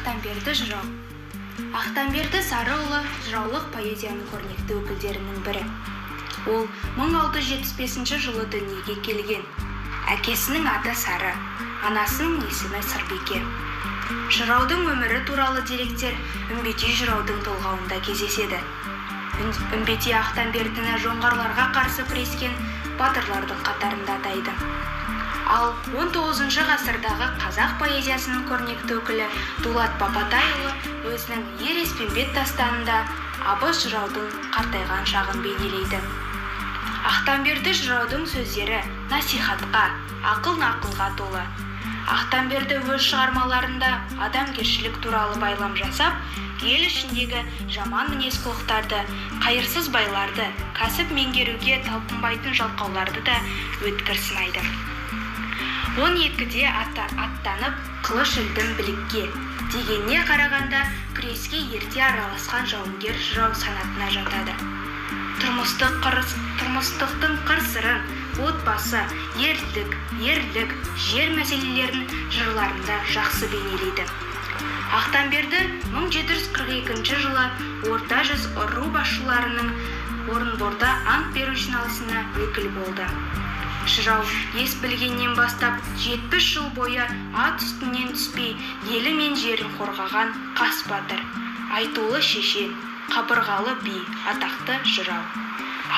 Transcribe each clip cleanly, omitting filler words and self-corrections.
Ақтамберді жырау. Ақтамберді Сарыұлы жыраулық поэзияның көрнекті өкілдерінің бірі. Ол 1675 жылы дүниеге келген. Әкесінің аты Сары, анасының есімі Сырбике. Жыраудың өмірі туралы деректер Үмбетей жыраудың толғауында кездеседі. Үмбетей Ақтамбердіні жоңғарларға қарсы күрескен батырлардың қатарында атайды. Ал 19 ғасырдағы қазақ поэзиясының көрнекті өкілі Дулат Бабатайұлы өзінің Ер Еспенбет дастанында Абыз жыраудың қартайған шағын бейнелейді. Ақтамберді жыраудың сөздері насихатқа, ақыл-нақылға толы. Ақтамберді өз шығармаларында адамгершілік туралы байлам жасап, ел ішіндегі жаман мінез-құлықтарды, қайырсыз байларды, кәсіп меңгеруге талпынбайтын жалқауларды да өткір сынайды. 12-де аттанып, қылыш ілдім білікке дегеніне қарағанда күреске ерте араласқан жауынгер жырау санатына жатады. Тұрмыстықтың қыр-сырын, отбасы, ерлік, жер мәселелерін жырларында жақсы бейнелейді. Ақтамберді 1742 жылы орта жүз ру басшыларының Орынборда ант беру жиналысына өкіл болды. Жырау ес білгеннен бастап 70 жыл бойы ат үстінен түспей, елі мен жерін қорғаған қас батыр, айтулы шешен, қабырғалы би, атақты жырау.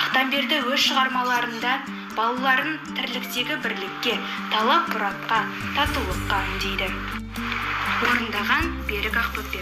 Ақтамберді өз шығармаларында балаларын тірліктегі бірлікке, талап-мұратқа, татулыққа үндейді. Орындаған Берік Ақбөпе.